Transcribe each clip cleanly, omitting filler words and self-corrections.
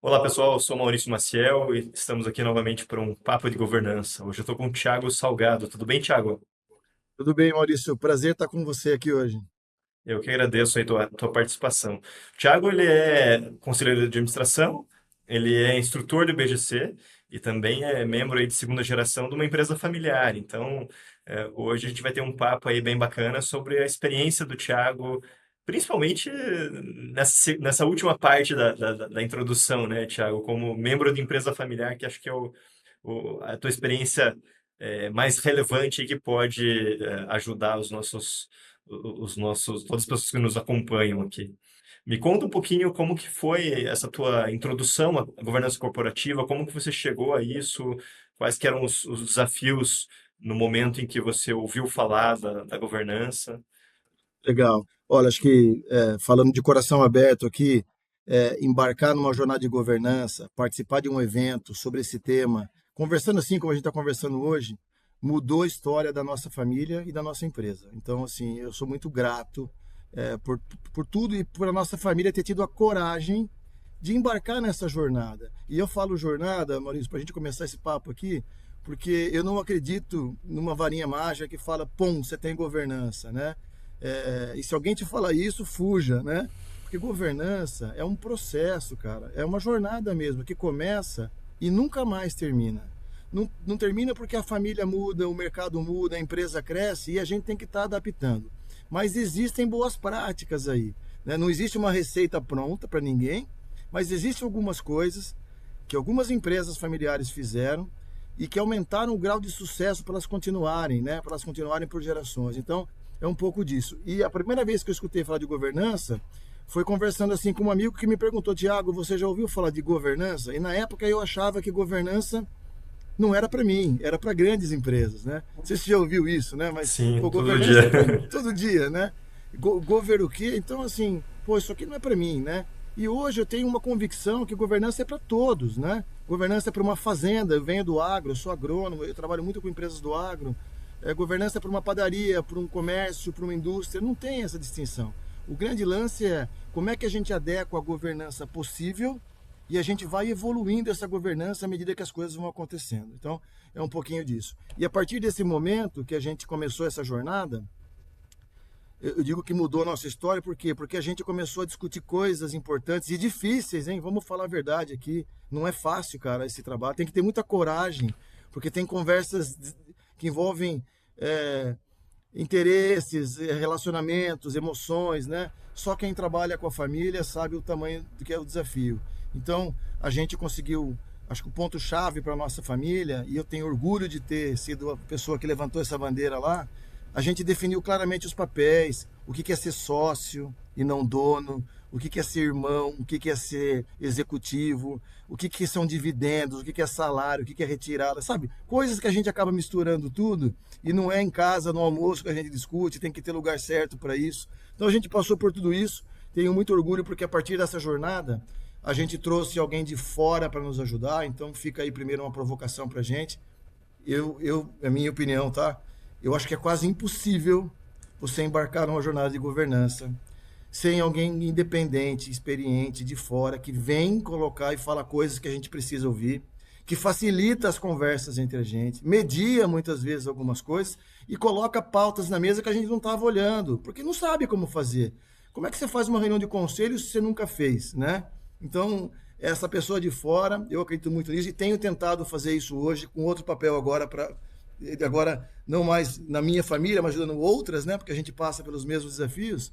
Olá pessoal, eu sou Maurício Maciel e estamos aqui novamente para um papo de governança. Hoje eu estou com o Thiago Salgado. Tudo bem, Thiago? Tudo bem, Maurício? Prazer estar com você aqui hoje. Eu que agradeço aí tua participação. O Thiago, ele é conselheiro de administração, ele é instrutor do IBGC e também é membro aí de segunda geração de uma empresa familiar. Então, hoje a gente vai ter um papo aí bem bacana sobre a experiência do Thiago, principalmente nessa última parte da introdução, né, Thiago, como membro de empresa familiar, que acho que é a tua experiência mais relevante e que pode ajudar todas as pessoas que nos acompanham aqui. Me conta um pouquinho como que foi essa tua introdução à governança corporativa, como que você chegou a isso, quais que eram os desafios no momento em que você ouviu falar da governança. Legal. Olha, acho que falando de coração aberto aqui, embarcar numa jornada de governança, participar de um evento sobre esse tema, conversando assim como a gente está conversando hoje, mudou a história da nossa família e da nossa empresa. Então, assim, eu sou muito grato por tudo e por a nossa família ter tido a coragem de embarcar nessa jornada. E eu falo jornada, Maurício, para a gente começar esse papo aqui, porque eu não acredito numa varinha mágica que fala, pum, você tem governança, né? E se alguém te falar isso, fuja, né? Porque governança é um processo, cara, é uma jornada mesmo, que começa e nunca mais termina. Não termina porque a família muda, o mercado muda, a empresa cresce e a gente tem que estar adaptando. Mas existem boas práticas aí, né? Não existe uma receita pronta para ninguém, mas existem algumas coisas que algumas empresas familiares fizeram e que aumentaram o grau de sucesso para elas continuarem, né? Para elas continuarem por gerações. Então, é um pouco disso. E a primeira vez que eu escutei falar de governança foi conversando assim com um amigo que me perguntou: Tiago, você já ouviu falar de governança? E na época eu achava que governança não era para mim, era para grandes empresas, né? Não sei se você já ouviu isso, né? Mas, Sim, pô, todo dia. governança é para todo dia, né? Gover o quê? Então, assim, pô, isso aqui não é para mim, né? E hoje eu tenho uma convicção que governança é para todos, né? Governança é para uma fazenda, eu venho do agro, eu sou agrônomo, eu trabalho muito com empresas do agro. Governança é para uma padaria, para um comércio, para uma indústria, não tem essa distinção. O grande lance é como é que a gente adequa a governança possível e a gente vai evoluindo essa governança à medida que as coisas vão acontecendo. Então, é um pouquinho disso. E a partir desse momento que a gente começou essa jornada, eu digo que mudou a nossa história, por quê? Porque a gente começou a discutir coisas importantes e difíceis, hein? Vamos falar a verdade aqui. Não é fácil, cara, esse trabalho. Tem que ter muita coragem, porque tem conversas que envolvem interesses, relacionamentos, emoções, né? Só quem trabalha com a família sabe o tamanho do que é o desafio. Então, a gente conseguiu, acho que o ponto-chave para a nossa família, e eu tenho orgulho de ter sido a pessoa que levantou essa bandeira lá, a gente definiu claramente os papéis, o que é ser sócio e não dono, o que é ser irmão, o que é ser executivo, o que são dividendos, o que é salário, o que é retirada, sabe? Coisas que a gente acaba misturando tudo e não é em casa, no almoço que a gente discute, tem que ter lugar certo para isso. Então a gente passou por tudo isso, tenho muito orgulho porque a partir dessa jornada a gente trouxe alguém de fora para nos ajudar, então fica aí primeiro uma provocação para a gente. É a minha opinião, tá? Eu acho que é quase impossível você embarcar numa jornada de governança sem alguém independente, experiente, de fora, que vem colocar e fala coisas que a gente precisa ouvir, que facilita as conversas entre a gente, media muitas vezes algumas coisas e coloca pautas na mesa que a gente não estava olhando, porque não sabe como fazer. Como é que você faz uma reunião de conselho se você nunca fez, né? Então, essa pessoa de fora, eu acredito muito nisso e tenho tentado fazer isso hoje com outro papel agora não mais na minha família, mas ajudando outras, né? Porque a gente passa pelos mesmos desafios.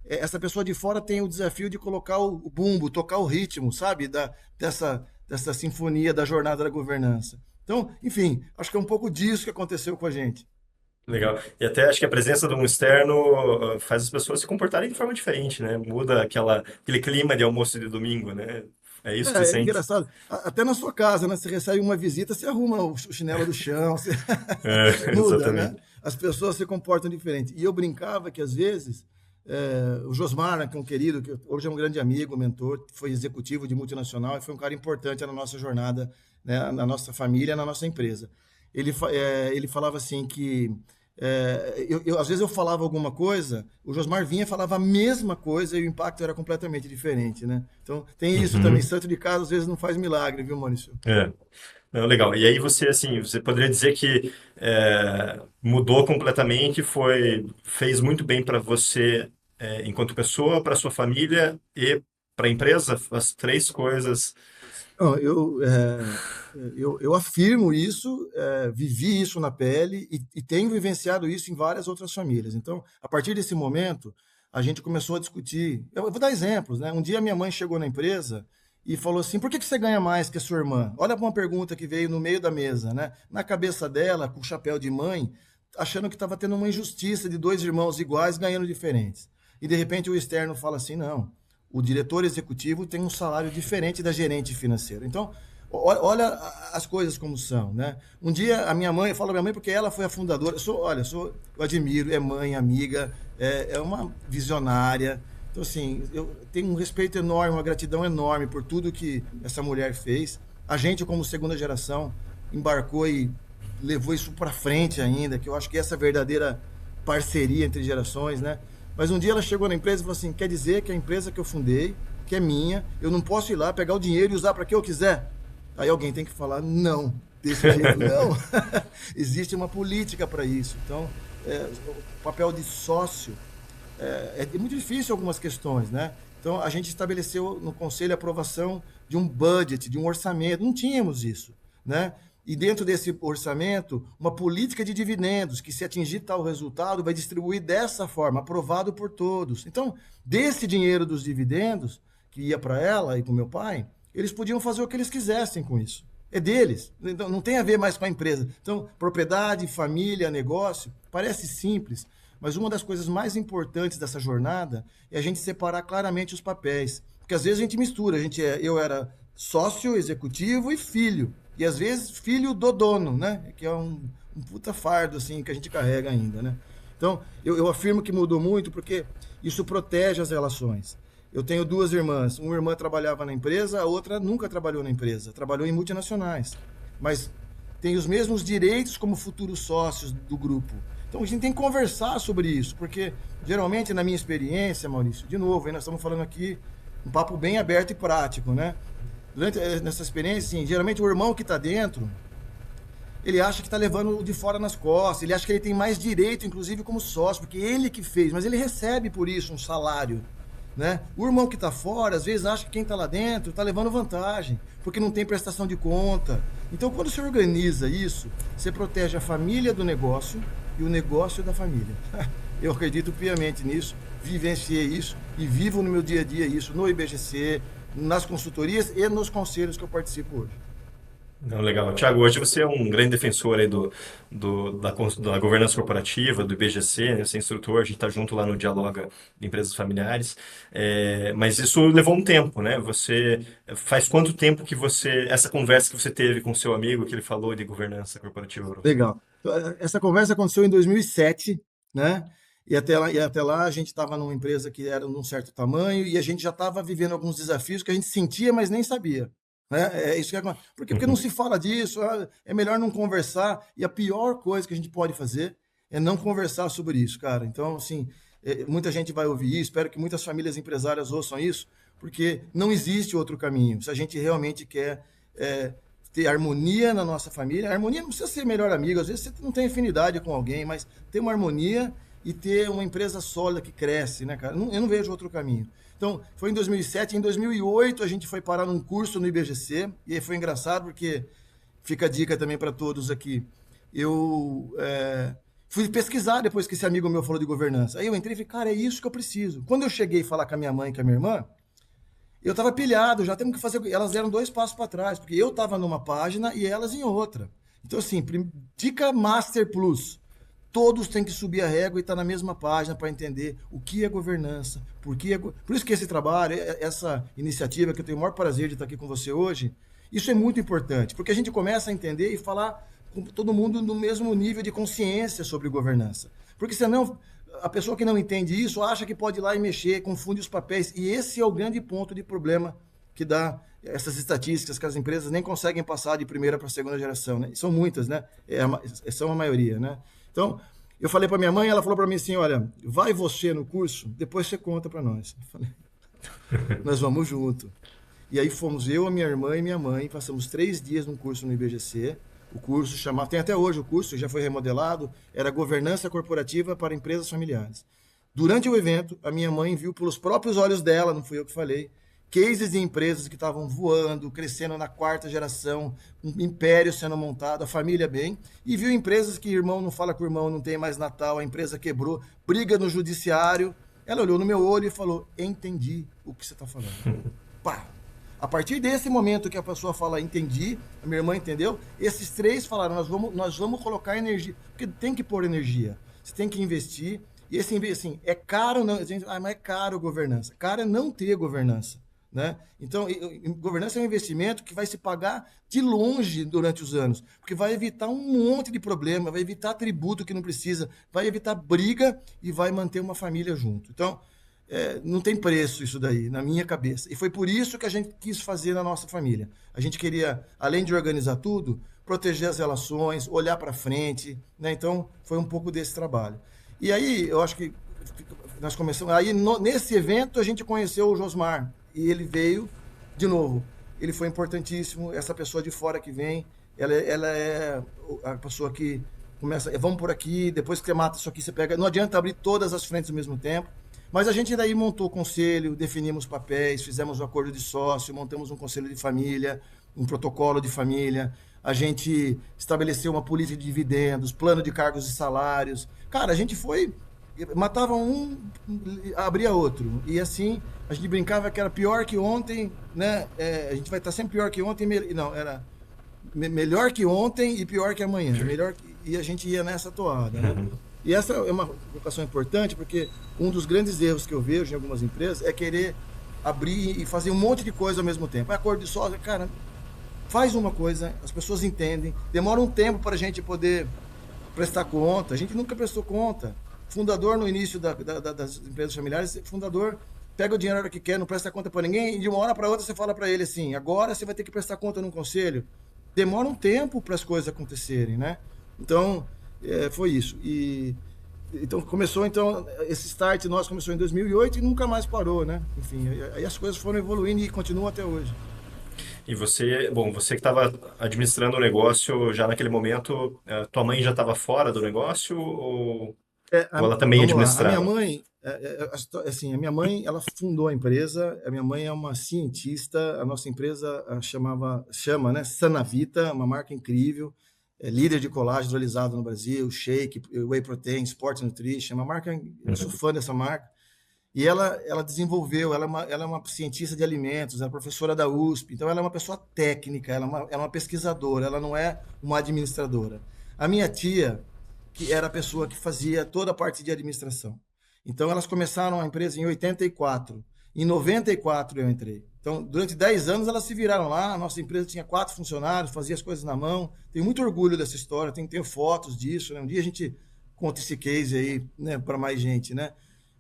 Essa pessoa de fora tem o desafio de colocar o bumbo, tocar o ritmo, sabe? Dessa sinfonia da jornada da governança. Então, enfim, acho que é um pouco disso que aconteceu com a gente. Legal. E até acho que a presença de um externo faz as pessoas se comportarem de forma diferente, né? Muda aquele clima de almoço de domingo, né? É isso que você É sente? engraçado. Até na sua casa, né? Você recebe uma visita, você arruma o chinelo do chão, você É, muda, né? exatamente. As pessoas se comportam diferente. E eu brincava que às vezes o Josmar, né, que é um querido, que hoje é um grande amigo, mentor, foi executivo de multinacional e foi um cara importante na nossa jornada, né, na nossa família, na nossa empresa. Ele falava assim que Às vezes eu falava alguma coisa, o Josmar vinha e falava a mesma coisa e o impacto era completamente diferente, né? Então tem isso também, Uhum. santo de casa às vezes não faz milagre, viu, Maurício? É. Não, legal. E aí você, assim, você poderia dizer que mudou completamente, fez muito bem para você, enquanto pessoa, para sua família e para a empresa, as três coisas. Não, eu afirmo isso, vivi isso na pele e tenho vivenciado isso em várias outras famílias. Então, a partir desse momento, a gente começou a discutir. Eu vou dar exemplos, né? Um dia minha mãe chegou na empresa e falou assim: por que que você ganha mais que a sua irmã? Olha para uma pergunta que veio no meio da mesa, né? Na cabeça dela, com o chapéu de mãe, achando que estava tendo uma injustiça de dois irmãos iguais ganhando diferentes. E de repente o externo fala assim: não, o diretor executivo tem um salário diferente da gerente financeira. Então, olha as coisas como são, né? Um dia a minha mãe, eu falo minha mãe porque ela foi a fundadora. Eu admiro, é mãe, amiga, é uma visionária. Então, assim, eu tenho um respeito enorme, uma gratidão enorme por tudo que essa mulher fez. A gente, como segunda geração, embarcou e levou isso para frente ainda, que eu acho que essa é a verdadeira parceria entre gerações, né? Mas um dia ela chegou na empresa e falou assim: quer dizer que a empresa que eu fundei, que é minha, eu não posso ir lá pegar o dinheiro e usar para que eu quiser? Aí alguém tem que falar: não, desse jeito não. Existe uma política para isso. Então, o papel de sócio é muito difícil algumas questões, né? Então, a gente estabeleceu no conselho a aprovação de um budget, de um orçamento. Não tínhamos isso, né? E dentro desse orçamento, uma política de dividendos, que se atingir tal resultado, vai distribuir dessa forma, aprovado por todos. Então, desse dinheiro dos dividendos, que ia para ela e para o meu pai, eles podiam fazer o que eles quisessem com isso. É deles. Então, não tem a ver mais com a empresa. Então, propriedade, família, negócio, parece simples, mas uma das coisas mais importantes dessa jornada é a gente separar claramente os papéis. Porque às vezes a gente mistura, eu era sócio, executivo e filho. E às vezes filho do dono, né? Que é um puta fardo assim que a gente carrega ainda, né? Então, eu afirmo que mudou muito porque isso protege as relações. Eu tenho duas irmãs. Uma irmã trabalhava na empresa, a outra nunca trabalhou na empresa. Trabalhou em multinacionais. Mas tem os mesmos direitos como futuros sócios do grupo. Então a gente tem que conversar sobre isso, porque geralmente na minha experiência, Maurício, de novo, nós estamos falando aqui um papo bem aberto e prático, né? Nessa experiência, assim, geralmente o irmão que está dentro, ele acha que está levando o de fora nas costas, ele acha que ele tem mais direito, inclusive como sócio, porque ele que fez, mas ele recebe por isso um salário, né? O irmão que está fora, às vezes acha que quem está lá dentro está levando vantagem, porque não tem prestação de conta. Então, quando você organiza isso, você protege a família do negócio e o negócio da família. Eu acredito piamente nisso, vivenciei isso e vivo no meu dia a dia isso, no IBGC, nas consultorias e nos conselhos que eu participo hoje. Não, legal. Tiago, hoje você é um grande defensor aí da governança corporativa, do IBGC, né? Você é instrutor, a gente está junto lá no Dialoga de Empresas Familiares. Mas isso levou um tempo, né? Você faz quanto tempo que essa conversa que você teve com o seu amigo, que ele falou de governança corporativa para você? Legal. Essa conversa aconteceu em 2007, né? E até lá a gente estava numa empresa que era de um certo tamanho e a gente já estava vivendo alguns desafios que a gente sentia, mas nem sabia. Né? É isso que é. Porque não Uhum. se fala disso, é melhor não conversar. E a pior coisa que a gente pode fazer é não conversar sobre isso, cara. Então, assim, muita gente vai ouvir isso, espero que muitas famílias empresárias ouçam isso, porque não existe outro caminho. Se a gente realmente quer ter harmonia na nossa família, a harmonia não precisa ser melhor amigo, às vezes você não tem afinidade com alguém, mas ter uma harmonia e ter uma empresa sólida que cresce, né, cara? Eu não vejo outro caminho. Então, foi em 2007. Em 2008, a gente foi parar num curso no IBGC, e aí foi engraçado porque, fica a dica também para todos aqui, eu fui pesquisar depois que esse amigo meu falou de governança. Aí eu entrei e falei: cara, é isso que eu preciso. Quando eu cheguei a falar com a minha mãe e com a minha irmã, eu estava pilhado, já temos que fazer. Elas deram dois passos para trás, porque eu estava numa página e elas em outra. Então, assim, dica Master Plus. Todos têm que subir a régua e estar na mesma página para entender o que é governança, por isso que esse trabalho, essa iniciativa que eu tenho o maior prazer de estar aqui com você hoje, isso é muito importante, porque a gente começa a entender e falar com todo mundo no mesmo nível de consciência sobre governança. Porque senão a pessoa que não entende isso acha que pode ir lá e mexer, confunde os papéis, e esse é o grande ponto de problema que dá essas estatísticas que as empresas nem conseguem passar de primeira para segunda geração, né? São muitas, né? São a maioria, né? Então, Eu falei para minha mãe, ela falou para mim assim, olha, vai você no curso, depois você conta para nós. Eu falei, nós vamos junto. E aí fomos eu, a minha irmã e minha mãe, passamos 3 dias num curso no IBGC. O curso chamava, tem até hoje o curso, já foi remodelado, era Governança Corporativa para Empresas Familiares. Durante o evento, a minha mãe viu pelos próprios olhos dela, não fui eu que falei, cases de empresas que estavam voando, crescendo na quarta geração, um império sendo montado, a família bem, e viu empresas que irmão não fala com o irmão, não tem mais Natal, a empresa quebrou, briga no judiciário. Ela olhou no meu olho e falou, entendi o que você está falando. Pá! A partir desse momento que a pessoa fala, entendi, a minha irmã entendeu, esses três falaram, nós vamos colocar energia, porque tem que pôr energia, você tem que investir, e esse assim, é caro, não, mas é caro governança. Caro é não ter governança, né? Então, governança é um investimento que vai se pagar de longe durante os anos, porque vai evitar um monte de problema, vai evitar tributo que não precisa, vai evitar briga e vai manter uma família junto. Então, não tem preço isso daí, na minha cabeça. E foi por isso que a gente quis fazer na nossa família. A gente queria, além de organizar tudo, proteger as relações, olhar para frente, né? Então, foi um pouco desse trabalho. E aí, eu acho que nós começamos. Aí, nesse evento, a gente conheceu o Josmar. E ele veio, de novo, ele foi importantíssimo. Essa pessoa de fora que vem, ela é a pessoa que começa, vamos por aqui, depois que você mata isso aqui, você pega. Não adianta abrir todas as frentes ao mesmo tempo. Mas a gente daí montou o conselho, definimos papéis, fizemos um acordo de sócio, montamos um conselho de família, um protocolo de família, a gente estabeleceu uma política de dividendos, plano de cargos e salários. Cara, a gente foi, matava um, abria outro. E assim, a gente brincava que era pior que ontem, né? A gente vai estar sempre pior que ontem, não, era melhor que ontem e pior que amanhã. E a gente ia nessa toada, né? E essa é uma colocação importante, porque um dos grandes erros que eu vejo em algumas empresas é querer abrir e fazer um monte de coisa ao mesmo tempo. É acordo de sócio, cara, faz uma coisa, as pessoas entendem, demora um tempo para a gente poder prestar conta. A gente nunca prestou conta. Fundador, no início das empresas familiares, fundador pega o dinheiro na hora que quer, não presta conta para ninguém, e de uma hora para outra você fala para ele assim, agora você vai ter que prestar conta num conselho. Demora um tempo para as coisas acontecerem, né? Então, foi isso. Então começou, esse start nosso começou em 2008 e nunca mais parou, né? Enfim, aí as coisas foram evoluindo e continuam até hoje. E você, bom, você que estava administrando o negócio já naquele momento, tua mãe já estava fora do negócio ou ela também Vamos lá, a minha administrava? mãe, assim, a minha mãe, ela fundou a empresa, a minha mãe é uma cientista, a nossa empresa chama, né, Sanavita, uma marca incrível, líder de colágeno hidrolisado no Brasil, shake, whey protein, sport nutrition, uma marca, eu sou fã dessa marca. E ela desenvolveu, ela é uma cientista de alimentos, ela é professora da USP, então ela é uma pessoa técnica, ela é uma pesquisadora, ela não é uma administradora. A minha tia, que era a pessoa que fazia toda a parte de administração. Então elas começaram a empresa em 84. Em 94 eu entrei. Então, durante 10 anos elas se viraram lá, a nossa empresa tinha 4 funcionários, fazia as coisas na mão. Tenho muito orgulho dessa história, tenho fotos disso, né? Um dia a gente conta esse case aí, né, para mais gente, né?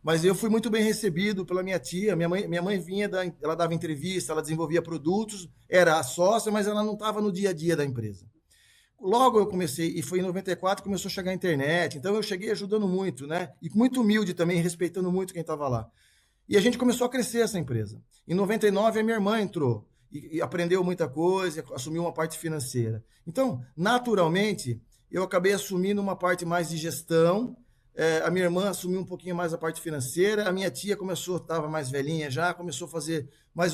Mas eu fui muito bem recebido pela minha tia. Minha mãe vinha, ela dava entrevista, ela desenvolvia produtos, era a sócia, mas ela não estava no dia a dia da empresa. Logo eu comecei, e foi em 94 que começou a chegar a internet, então eu cheguei ajudando muito, né? E muito humilde também, respeitando muito quem estava lá. E a gente começou a crescer essa empresa. Em 99 a minha irmã entrou e aprendeu muita coisa, assumiu uma parte financeira. Então, naturalmente, eu acabei assumindo uma parte mais de gestão, a minha irmã assumiu um pouquinho mais a parte financeira, a minha tia estava mais velhinha já, começou a fazer mais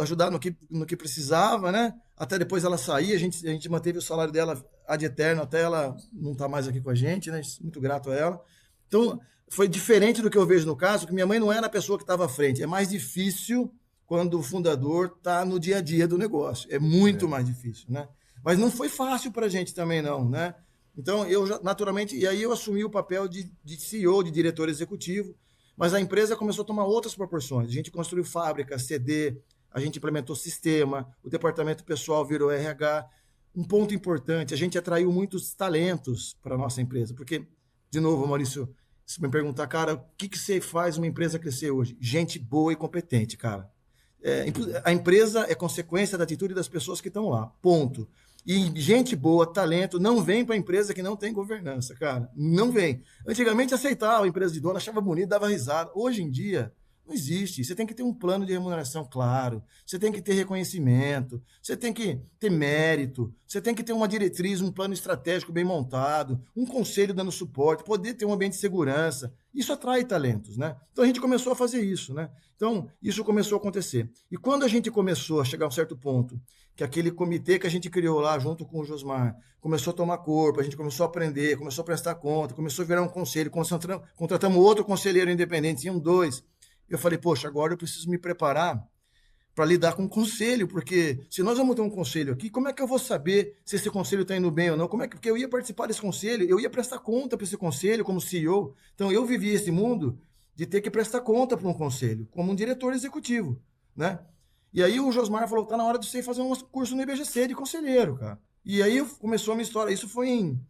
ajudar no que precisava, né? Até depois ela sair, a gente manteve o salário dela ad eterno, até ela não estar mais aqui com a gente, né? Muito grato a ela. Então, foi diferente do que eu vejo no caso, que minha mãe não era a pessoa que estava à frente. É mais difícil quando o fundador está no dia a dia do negócio. É muito mais difícil, né? Mas não foi fácil para a gente também, não, né? Então, eu já, naturalmente, e aí eu assumi o papel de CEO, de diretor executivo, mas a empresa começou a tomar outras proporções. A gente construiu fábrica, CD, a gente implementou sistema, o departamento pessoal virou RH. Um ponto importante, a gente atraiu muitos talentos para a nossa empresa, porque, de novo, Maurício, se me perguntar, cara, o que você faz uma empresa crescer hoje? Gente boa e competente, cara. A empresa é consequência da atitude das pessoas que estão lá, ponto. E gente boa, talento, não vem para a empresa que não tem governança, cara. Não vem. Antigamente aceitava a empresa de dono, achava bonito, dava risada. Hoje em dia, não existe. Você tem que ter um plano de remuneração claro, você tem que ter reconhecimento, você tem que ter mérito, você tem que ter uma diretriz, um plano estratégico bem montado, um conselho dando suporte, poder ter um ambiente de segurança. Isso atrai talentos, né? Então a gente começou a fazer isso, né? Então isso começou a acontecer. E quando a gente começou a chegar a um certo ponto, que aquele comitê que a gente criou lá junto com o Josmar começou a tomar corpo, a gente começou a aprender, começou a prestar conta, começou a virar um conselho, contratamos outro conselheiro independente, tinham dois. Eu falei, poxa, agora eu preciso me preparar para lidar com o conselho, porque se nós vamos ter um conselho aqui, como é que eu vou saber se esse conselho está indo bem ou não? Como é que, porque eu ia participar desse conselho, eu ia prestar conta para esse conselho como CEO. Então eu vivi esse mundo de ter que prestar conta para um conselho, como um diretor executivo, né? E aí o Josmar falou, tá na hora de você fazer um curso no IBGC de conselheiro, cara. E aí começou a minha história. Isso foi em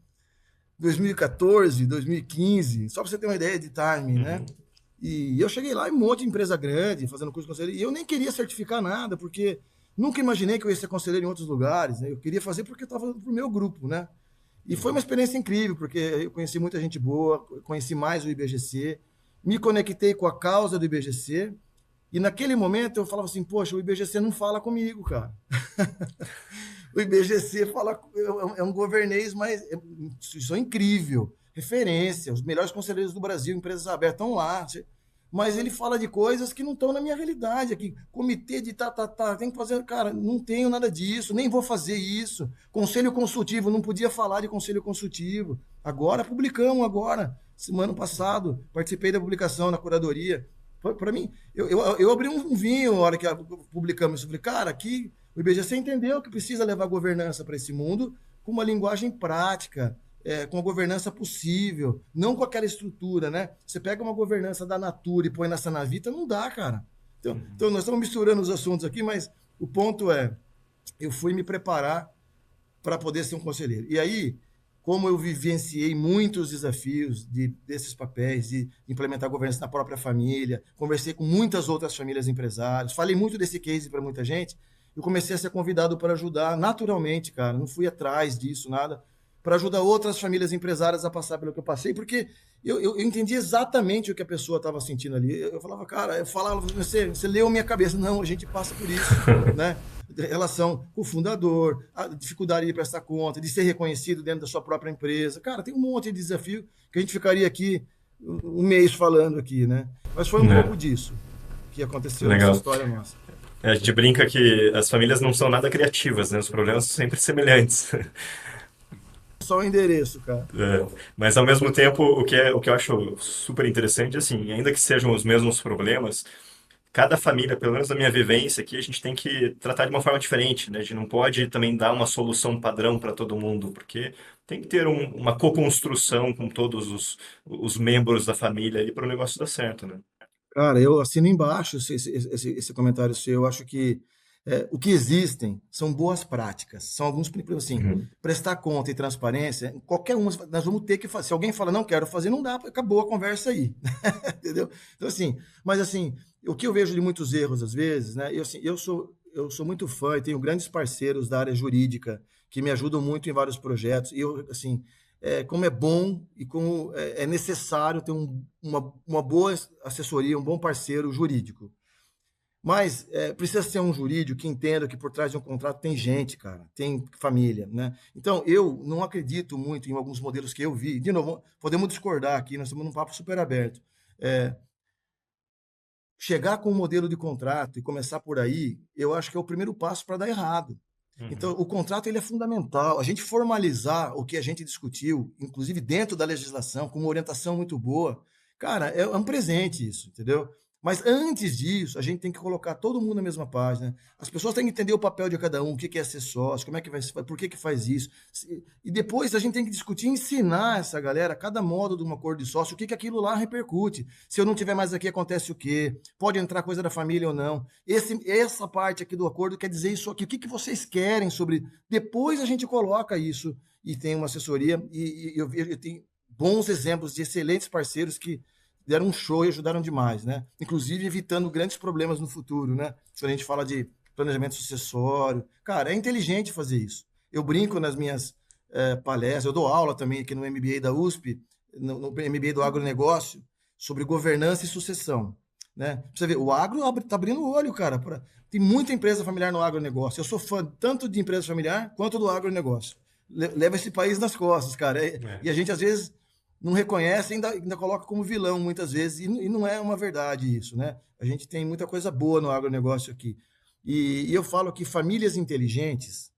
2014, 2015, só para você ter uma ideia de timing, né? Uhum. E eu cheguei lá em um monte de empresa grande, fazendo curso de conselheiro, e eu nem queria certificar nada, porque nunca imaginei que eu ia ser conselheiro em outros lugares, né? Eu queria fazer porque eu estava fazendo para o meu grupo, né? E foi uma Uhum. experiência incrível, porque eu conheci muita gente boa, conheci mais o IBGC, me conectei com a causa do IBGC, e naquele momento eu falava assim, poxa, o IBGC não fala comigo, cara. O IBGC fala, é um governês, mas é uma instituição incrível, referência, os melhores conselheiros do Brasil, empresas abertas estão lá. Mas ele fala de coisas que não estão na minha realidade aqui. Comitê de tem que fazer. Cara, não tenho nada disso, nem vou fazer isso. Conselho consultivo, não podia falar de conselho consultivo. Agora publicamos, agora, semana passado, participei da publicação na curadoria. Para mim, eu abri um vinho na hora que publicamos isso. Falei, cara, aqui o IBGC entendeu que precisa levar governança para esse mundo com uma linguagem prática, com a governança possível, não com aquela estrutura, né? Você pega uma governança da Natura e põe na Sanavita, não dá, cara. Então nós estamos misturando os assuntos aqui, mas o ponto é, eu fui me preparar para poder ser um conselheiro. E aí, como eu vivenciei muitos desafios desses papéis, de implementar governança na própria família, conversei com muitas outras famílias empresários, falei muito desse case para muita gente, eu comecei a ser convidado para ajudar naturalmente, cara, não fui atrás disso, nada, para ajudar outras famílias empresárias a passar pelo que eu passei, porque eu entendi exatamente o que a pessoa estava sentindo ali. Eu falava, cara, eu falava, você leu minha cabeça. Não, a gente passa por isso, né? Relação com o fundador, a dificuldade de prestar conta, de ser reconhecido dentro da sua própria empresa. Cara, tem um monte de desafio que a gente ficaria aqui um mês falando aqui, né? Mas foi um Né? pouco disso que aconteceu nessa Legal. história nossa. A gente brinca que as famílias não são nada criativas, né? Os problemas são sempre semelhantes. Só o endereço, cara. É, mas ao mesmo tempo, o que eu acho super interessante, assim, ainda que sejam os mesmos problemas, cada família, pelo menos na minha vivência aqui, a gente tem que tratar de uma forma diferente, né? A gente não pode também dar uma solução padrão para todo mundo, porque tem que ter uma co-construção com todos os membros da família ali para o negócio dar certo, né? Cara, eu assino embaixo esse comentário seu. Eu acho que o que existem são boas práticas, são alguns princípios, assim, Uhum. prestar conta e transparência, qualquer um, nós vamos ter que fazer. Se alguém fala, não quero fazer, não dá, acabou a conversa aí, entendeu? Então, assim, mas assim, o que eu vejo de muitos erros, às vezes, né, eu, assim, eu sou muito fã e tenho grandes parceiros da área jurídica que me ajudam muito em vários projetos, e eu, assim, como é bom e como é necessário ter uma boa assessoria, um bom parceiro jurídico. Mas precisa ser um jurídico que entenda que por trás de um contrato tem gente, cara, tem família, né? Então, eu não acredito muito em alguns modelos que eu vi. De novo, podemos discordar aqui, nós estamos num papo super aberto. É, chegar com um modelo de contrato e começar por aí, eu acho que é o primeiro passo para dar errado. Então, Uhum. o contrato ele é fundamental. A gente formalizar o que a gente discutiu, inclusive dentro da legislação, com uma orientação muito boa, cara, é um presente isso, entendeu? Mas antes disso, a gente tem que colocar todo mundo na mesma página. As pessoas têm que entender o papel de cada um, o que é ser sócio, como é que vai, por que faz isso. E depois a gente tem que discutir, ensinar essa galera, cada modo de um acordo de sócio, o que aquilo lá repercute. Se eu não tiver mais aqui, acontece o quê? Pode entrar coisa da família ou não? Essa parte aqui do acordo quer dizer isso aqui. O que vocês querem sobre. Depois a gente coloca isso e tem uma assessoria. E eu tenho bons exemplos de excelentes parceiros que deram um show e ajudaram demais, né? Inclusive evitando grandes problemas no futuro, né? Quando a gente fala de planejamento sucessório. Cara, é inteligente fazer isso. Eu brinco nas minhas palestras, eu dou aula também aqui no MBA da USP, no MBA do agronegócio, sobre governança e sucessão, né? Pra você ver, o agro tá abrindo o olho, cara. Tem muita empresa familiar no agronegócio. Eu sou fã tanto de empresa familiar quanto do agronegócio. Leva esse país nas costas, cara. E a gente, às vezes, não reconhece, ainda coloca como vilão, muitas vezes, e não é uma verdade isso, né? A gente tem muita coisa boa no agronegócio aqui. E eu falo que famílias inteligentes,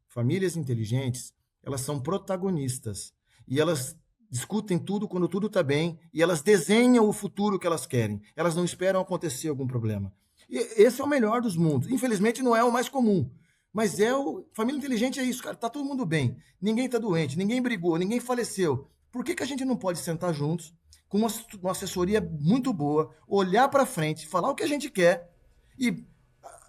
elas são protagonistas. E elas discutem tudo quando tudo está bem e elas desenham o futuro que elas querem. Elas não esperam acontecer algum problema. E esse é o melhor dos mundos. Infelizmente não é o mais comum, mas família inteligente é isso, cara. Tá todo mundo bem, ninguém tá doente, ninguém brigou, ninguém faleceu. Por que a gente não pode sentar juntos com uma assessoria muito boa, olhar para frente, falar o que a gente quer e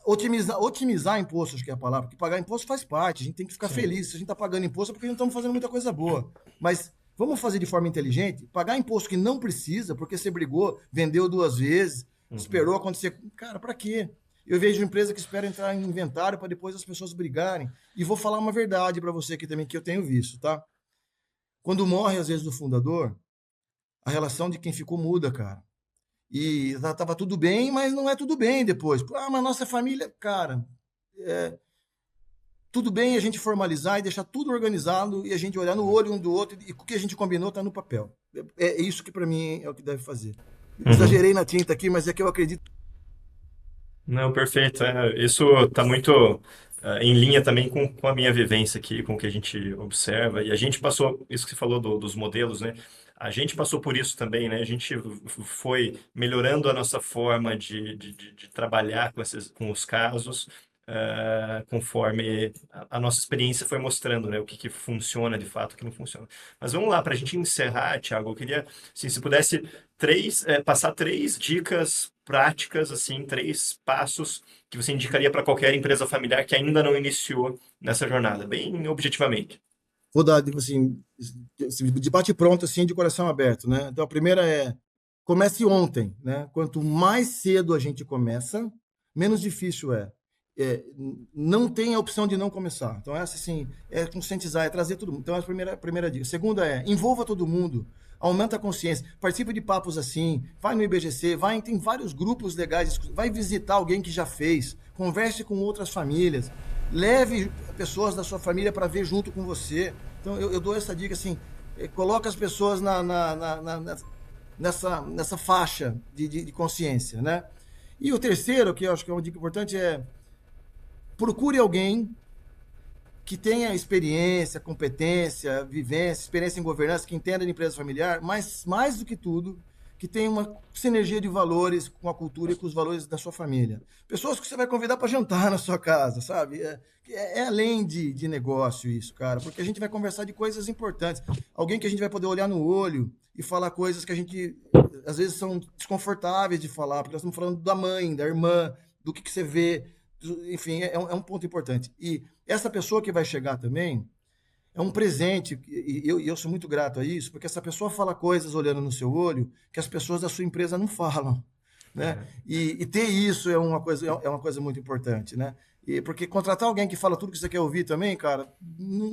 otimizar imposto, acho que é a palavra, porque pagar imposto faz parte, a gente tem que ficar feliz. Se a gente está pagando imposto é porque não estamos fazendo muita coisa boa. Mas vamos fazer de forma inteligente, pagar imposto que não precisa, porque você brigou, vendeu 2 vezes, esperou acontecer. Cara, para quê? Eu vejo empresa que espera entrar em inventário para depois as pessoas brigarem. E vou falar uma verdade para você aqui também, que eu tenho visto, tá? Quando morre, às vezes, o fundador, a relação de quem ficou muda, cara. E tava tudo bem, mas não é tudo bem depois. Mas nossa família, cara, tudo bem a gente formalizar e deixar tudo organizado e a gente olhar no olho um do outro e o que a gente combinou está no papel. É isso que para mim é o que deve fazer. Exagerei na tinta aqui, mas é que eu acredito. Não, perfeito. Isso está muito em linha também com a minha vivência aqui, com o que a gente observa. E a gente passou, isso que você falou dos modelos, né? A gente passou por isso também, né? A gente foi melhorando a nossa forma de trabalhar com os casos, conforme a nossa experiência foi mostrando, né? O que funciona de fato, o que não funciona. Mas vamos lá, para a gente encerrar, Thiago, eu queria, assim, se pudesse passar 3 dicas práticas, assim, 3 passos que você indicaria para qualquer empresa familiar que ainda não iniciou nessa jornada, bem objetivamente. Vou dar, tipo assim, de bate-pronto, assim, de coração aberto, né? Então, a primeira comece ontem, né? Quanto mais cedo a gente começa, menos difícil é. Não tem a opção de não começar. Então, essa, assim, é conscientizar, é trazer todo mundo. Então, essa é a primeira dica. Segunda envolva todo mundo, aumenta a consciência, participe de papos assim, vai no IBGC, tem vários grupos legais, vai visitar alguém que já fez, converse com outras famílias, leve pessoas da sua família para ver junto com você. Então, eu dou essa dica assim, coloca as pessoas nessa faixa de consciência, né? E o terceiro, que eu acho que é uma dica importante, procure alguém que tenha experiência, competência, vivência, experiência em governança, que entenda de empresa familiar, mas mais do que tudo, que tenha uma sinergia de valores com a cultura e com os valores da sua família. Pessoas que você vai convidar para jantar na sua casa, sabe? É além de negócio isso, cara, porque a gente vai conversar de coisas importantes. Alguém que a gente vai poder olhar no olho e falar coisas que a gente, às vezes, são desconfortáveis de falar, porque nós estamos falando da mãe, da irmã, do que você vê. Enfim, é um ponto importante. E essa pessoa que vai chegar também é um presente, e eu sou muito grato a isso, porque essa pessoa fala coisas olhando no seu olho que as pessoas da sua empresa não falam, né? E ter isso é uma coisa muito importante, né? Porque contratar alguém que fala tudo que você quer ouvir também, cara,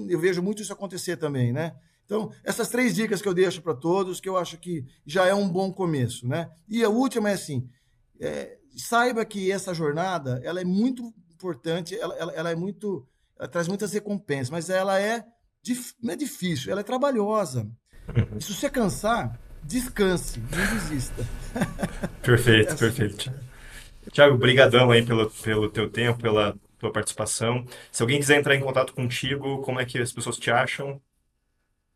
eu vejo muito isso acontecer também, né? Então, essas 3 dicas que eu deixo para todos, que eu acho que já é um bom começo, né? E a última é assim, saiba que essa jornada, ela é muito importante, ela traz muitas recompensas, mas ela não é difícil, ela é trabalhosa. E se você cansar, descanse, não desista. Perfeito, perfeito. Tiago, brigadão aí pelo teu tempo, pela tua participação. Se alguém quiser entrar em contato contigo, como é que as pessoas te acham?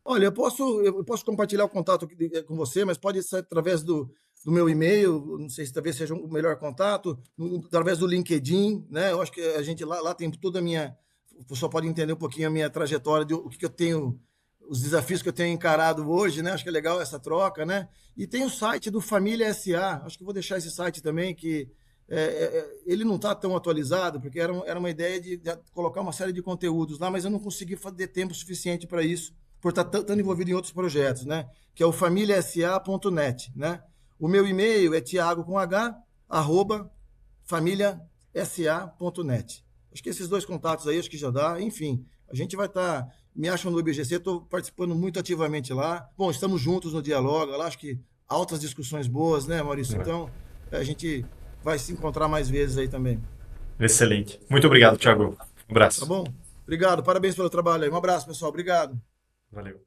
Olha, eu posso compartilhar o contato com você, mas pode ser através do meu e-mail, não sei se talvez seja o melhor contato, através do LinkedIn, né? Eu acho que a gente lá tem toda a minha. O pessoal pode entender um pouquinho a minha trajetória, o que eu tenho, os desafios que eu tenho encarado hoje, né? Acho que é legal essa troca, né? E tem o site do Família SA, acho que eu vou deixar esse site também, que ele não está tão atualizado, porque era uma ideia de colocar uma série de conteúdos lá, mas eu não consegui ter tempo suficiente para isso, por estar tão envolvido em outros projetos, né? Que é o familiasa.net, né? O meu e-mail é thiago@familiasa.net. Acho que esses dois contatos aí, acho que já dá. Enfim, a gente vai estar. Me acham no IBGC, estou participando muito ativamente lá. Bom, estamos juntos no Dialoga, lá acho que altas discussões boas, né, Maurício? É. Então, a gente vai se encontrar mais vezes aí também. Excelente. Muito obrigado, Thiago. Um Tá abraço. bom? Obrigado, parabéns pelo trabalho aí. Um abraço, pessoal. Obrigado. Valeu.